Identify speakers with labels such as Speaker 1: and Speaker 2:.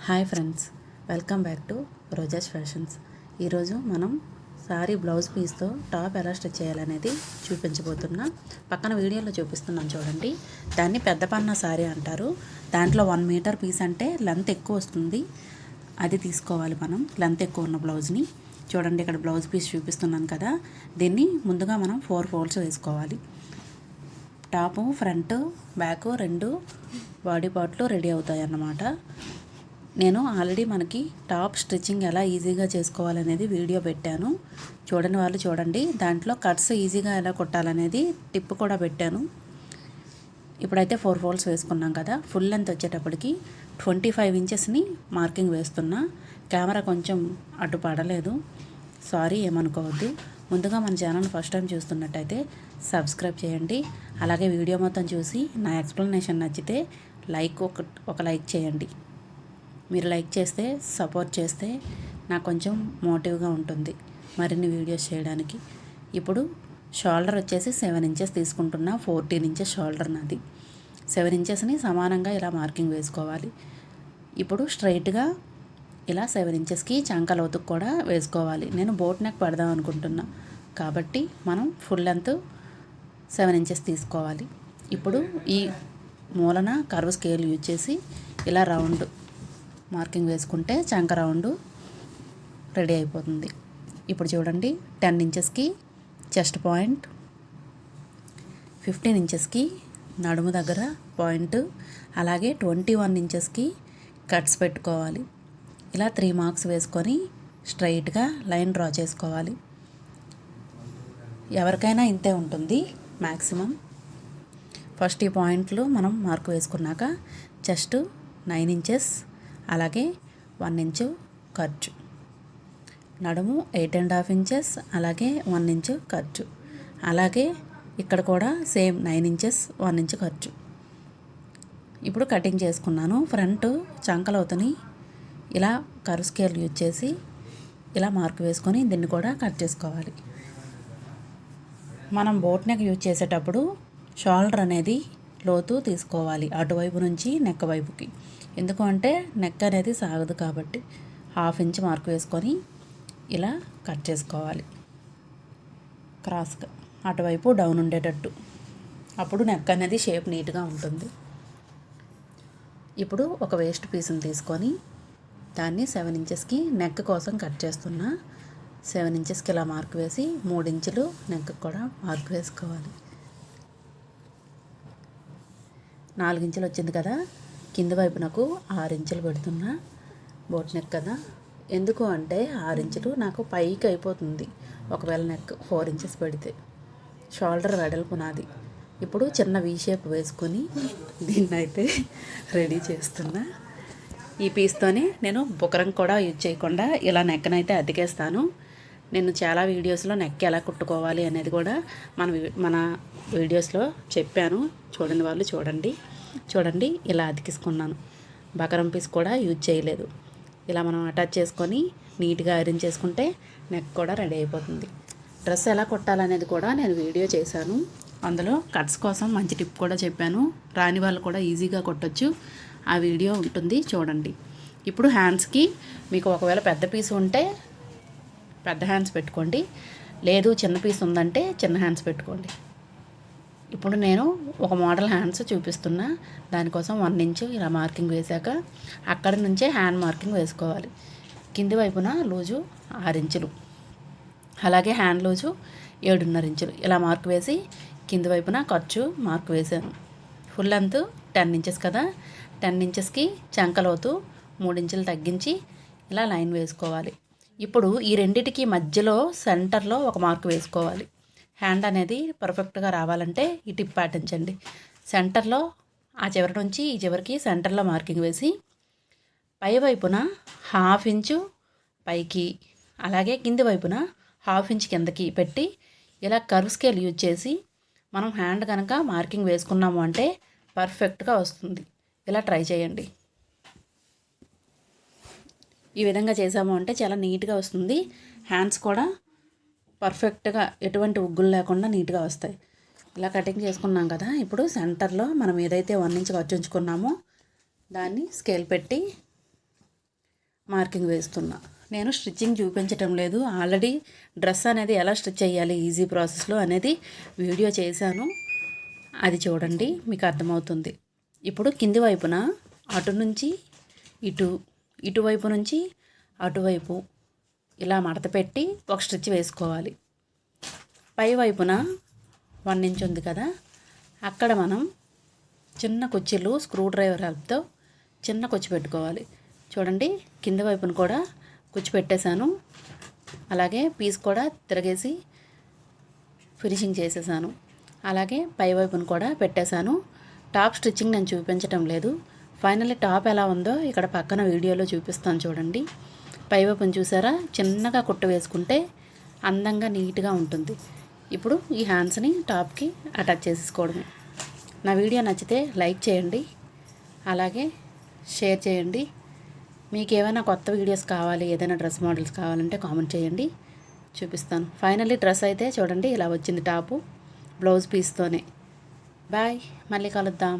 Speaker 1: Hi friends, welcome back to Roja's fashions. ఈరోజు మనం sorry blouse పీస్తో top ఎలా స్టిచ్ చేయాలనేది చూపించబోతున్నా. పక్కన వీడియోలో చూపిస్తున్నాను చూడండి. దాన్ని పెద్ద పన్న సారీ అంటారు. దాంట్లో 1 మీటర్ పీస్ అంటే లెంత్ ఎక్కువ వస్తుంది, అది తీసుకోవాలి మనం. లెంత్ ఎక్కువ ఉన్న బ్లౌజ్ని చూడండి, ఇక్కడ బ్లౌజ్ పీస్ చూపిస్తున్నాను కదా, దీన్ని ముందుగా మనం 4 ఫోల్డ్స్ వేసుకోవాలి. టాపు ఫ్రంట్ బ్యాక్ 2 బాడీ పార్ట్లు రెడీ అవుతాయి అన్నమాట. నేను ఆల్రెడీ మనకి టాప్ స్టిచ్చింగ్ ఎలా ఈజీగా చేసుకోవాలనేది వీడియో పెట్టాను, చూడని వాళ్ళు చూడండి. దాంట్లో కట్స్ ఈజీగా ఎలా కొట్టాలనేది టిప్ కూడా పెట్టాను. ఇప్పుడైతే 4 ఫోల్డ్స్ వేసుకున్నాం కదా, ఫుల్ లెంత్ వచ్చేటప్పటికి 25 ఇంచెస్ని మార్కింగ్ వేస్తున్నా. కెమెరా కొంచెం అటు పడలేదు, సారీ ఏమనుకోవద్దు. ముందుగా మన ఛానల్ ఫస్ట్ టైం చూస్తున్నట్టయితే సబ్స్క్రైబ్ చేయండి. అలాగే వీడియో మొత్తం చూసి నా ఎక్స్ప్లెనేషన్ నచ్చితే ఒక లైక్ చేయండి. మీరు లైక్ చేస్తే, సపోర్ట్ చేస్తే నాకు కొంచెం మోటివ్గా ఉంటుంది మరిన్ని వీడియోస్ చేయడానికి. ఇప్పుడు షోల్డర్ వచ్చేసి 7 ఇంచెస్ తీసుకుంటున్నా. 14 ఇంచెస్ షోల్డర్ నాది. 7 ఇంచెస్ని సమానంగా ఇలా మార్కింగ్ వేసుకోవాలి. ఇప్పుడు స్ట్రైట్గా ఇలా 7 ఇంచెస్కి చంకలోతుకు కూడా వేసుకోవాలి. నేను బోట్ నెక్ పెడదాం అనుకుంటున్నా కాబట్టి మనం ఫుల్ లెంత్ 7 ఇంచెస్ తీసుకోవాలి. ఇప్పుడు ఈ మూలన కర్వ్ స్కేల్ యూజ్ చేసి ఇలా రౌండ్ మార్కింగ్ వేసుకుంటే చంక రౌండ్ రెడీ అయిపోతుంది. ఇప్పుడు చూడండి, 10 ఇంచెస్కి చెస్ట్ పాయింట్, 15 ఇంచెస్కి నడుము దగ్గర పాయింట్, అలాగే 21 ఇంచెస్కి కట్స్ పెట్టుకోవాలి. ఇలా 3 మార్క్స్ వేసుకొని స్ట్రైట్గా లైన్ డ్రా చేసుకోవాలి. ఎవరికైనా ఇంతే ఉంటుంది మ్యాక్సిమం. ఫస్ట్ ఈ పాయింట్లు మనం మార్క్ వేసుకున్నాక చెస్ట్ 9 ఇంచెస్, అలాగే 1 ఇంచు ఖర్చు, నడుము 8.5 ఇంచెస్, అలాగే 1 ఇంచు ఖర్చు, అలాగే ఇక్కడ కూడా సేమ్ 9 ఇంచెస్ 1 ఇంచు ఖర్చు. ఇప్పుడు కటింగ్ చేసుకున్నాను. ఫ్రంట్ చంకలవుతని ఇలా కర్వ్ స్కేల్ యూజ్ చేసి ఇలా మార్క్ వేసుకొని దీన్ని కూడా కట్ చేసుకోవాలి. మనం బోట్ నెక్ యూజ్ చేసేటప్పుడు షోల్డర్ అనేది లోతు తీసుకోవాలి, అటువైపు నుంచి నెక్ వైపుకి. ఎందుకు అంటే నెక్ అనేది సాగదు కాబట్టి 1/2 ఇంచ్ మార్క్ వేసుకొని ఇలా కట్ చేసుకోవాలి క్రాస్గా, అటువైపు డౌన్ ఉండేటట్టు. అప్పుడు నెక్ అనేది షేప్ నీట్గా ఉంటుంది. ఇప్పుడు ఒక వేస్ట్ పీస్ని తీసుకొని దాన్ని 7 ఇంచెస్కి నెక్ కోసం కట్ చేస్తున్నా. 7 ఇంచెస్కి ఇలా మార్క్ వేసి 3 ఇంచులు నెక్ కూడా మార్క్ వేసుకోవాలి. 4 ఇంచులు వచ్చింది కదా, కింద వైపు నాకు 6 ఇంచులు పెడుతున్నా. బోట్ నెక్ కదా, ఎందుకు అంటే 6 ఇంచులు నాకు పైకి అయిపోతుంది ఒకవేళ నెక్ 4 ఇంచెస్ పెడితే. షోల్డర్ వెడల్పు నాది. ఇప్పుడు చిన్న వీ షేప్ వేసుకొని దీన్నైతే రెడీ చేస్తున్నా. ఈ పీస్తోనే నేను బుకరం కూడా యూజ్ చేయకుండా ఇలా నెక్కనైతే అతికేస్తాను. నేను చాలా వీడియోస్లో నెక్ ఎలా కుట్టుకోవాలి అనేది కూడా మన వీడియోస్లో చెప్పాను, చూడని వాళ్ళు చూడండి. ఇలా అతికిసుకున్నాను. బకరం పీస్ కూడా యూజ్ చేయలేదు. ఇలా మనం అటాచ్ చేసుకొని నీట్గా ఐరన్ చేసుకుంటే నెక్ కూడా రెడీ అయిపోతుంది. డ్రెస్ ఎలా కుట్టాలనేది కూడా నేను వీడియో చేశాను. అందులో కట్స్ కోసం మంచి టిప్ కూడా చెప్పాను. రాని వాళ్ళు కూడా ఈజీగా కొట్టచ్చు, ఆ వీడియో ఉంటుంది చూడండి. ఇప్పుడు హ్యాండ్స్కి మీకు ఒకవేళ పెద్ద పీస్ ఉంటే పెద్ద హ్యాండ్స్ పెట్టుకోండి, లేదు చిన్న పీస్ ఉందంటే చిన్న హ్యాండ్స్ పెట్టుకోండి. ఇప్పుడు నేను ఒక మోడల్ హ్యాండ్స్ చూపిస్తున్నా. దానికోసం 1 ఇంచు ఇలా మార్కింగ్ వేశాక అక్కడి నుంచే హ్యాండ్ మార్కింగ్ వేసుకోవాలి. కింది వైపున లూజు 6 ఇంచులు, అలాగే హ్యాండ్ లూజు 7.5 ఇంచులు ఇలా మార్క్ వేసి కింది వైపున ఖర్చు మార్క్ వేశాను. ఫుల్ లెంత్ 10 ఇంచెస్ కదా, 10 ఇంచెస్కి చంకలోతు 3 ఇంచులు తగ్గించి ఇలా లైన్ వేసుకోవాలి. ఇప్పుడు ఈ రెండిటికి మధ్యలో సెంటర్లో ఒక మార్క్ వేసుకోవాలి. హ్యాండ్ అనేది పర్ఫెక్ట్గా రావాలంటే ఈ టిప్ పాటించండి. సెంటర్లో ఆ చివరి నుంచి ఈ చివరికి సెంటర్లో మార్కింగ్ వేసి పై వైపున 1/2 ఇంచు పైకి, అలాగే కింది వైపున 1/2 ఇంచ్ కిందకి పెట్టి ఇలా కర్వ్ స్కేల్ యూజ్ చేసి మనం హ్యాండ్ కనుక మార్కింగ్ వేసుకున్నాము అంటే పర్ఫెక్ట్గా వస్తుంది. ఇలా ట్రై చేయండి. ఈ విధంగా చేసాము అంటే చాలా నీట్గా వస్తుంది. హ్యాండ్స్ కూడా పర్ఫెక్ట్గా ఎటువంటి ఉగ్గులు లేకుండా నీట్గా వస్తాయి. ఇలా కటింగ్ చేసుకున్నాం కదా, ఇప్పుడు సెంటర్లో మనం ఏదైతే 1 ఇంచ్ ఖర్చు ఉంచుకున్నామో దాన్ని స్కేల్ పెట్టి మార్కింగ్ వేస్తున్నా. నేను స్టిచ్చింగ్ చూపించటం లేదు, ఆల్రెడీ డ్రెస్ అనేది ఎలా స్టిచ్ చేయాలి ఈజీ ప్రాసెస్లో అనేది వీడియో చేశాను, అది చూడండి మీకు అర్థమవుతుంది. ఇప్పుడు కింది వైపున అటు నుంచి ఇటు, ఇటువైపు నుంచి అటువైపు ఇలా మడత పెట్టి ఒక స్టిచ్ వేసుకోవాలి. పై వైపున 1 ఇంచ్ ఉంది కదా, అక్కడ మనం చిన్న కుర్చీలు స్క్రూ డ్రైవర్ హెల్ప్తో చిన్న కుర్చీ పెట్టుకోవాలి. చూడండి కింద వైపున కూడా కుర్చీ పెట్టేశాను, అలాగే పీస్ కూడా తిరగేసి ఫినిషింగ్ చేసేసాను. అలాగే పై వైపున కూడా పెట్టేశాను. టాప్ స్టిచ్చింగ్ నేను చూపించటం లేదు, ఫైనల్లీ టాప్ ఎలా ఉందో ఇక్కడ పక్కన వీడియోలో చూపిస్తాను చూడండి. పై వైపున చూసారా, చిన్నగా కుట్టు వేసుకుంటే అందంగా నీట్గా ఉంటుంది. ఇప్పుడు ఈ హ్యాండ్స్ని టాప్కి అటాచ్ చేసేసుకోవడమే. నా వీడియో నచ్చితే లైక్ చేయండి, అలాగే షేర్ చేయండి. మీకు ఏమైనా కొత్త వీడియోస్ కావాలి, ఏదైనా డ్రెస్ మోడల్స్ కావాలంటే కామెంట్ చేయండి, చూపిస్తాను. ఫైనల్లీ డ్రెస్ అయితే చూడండి ఇలా వచ్చింది టాపు బ్లౌజ్ పీస్తోనే. బాయ్, మళ్ళీ కలుద్దాం.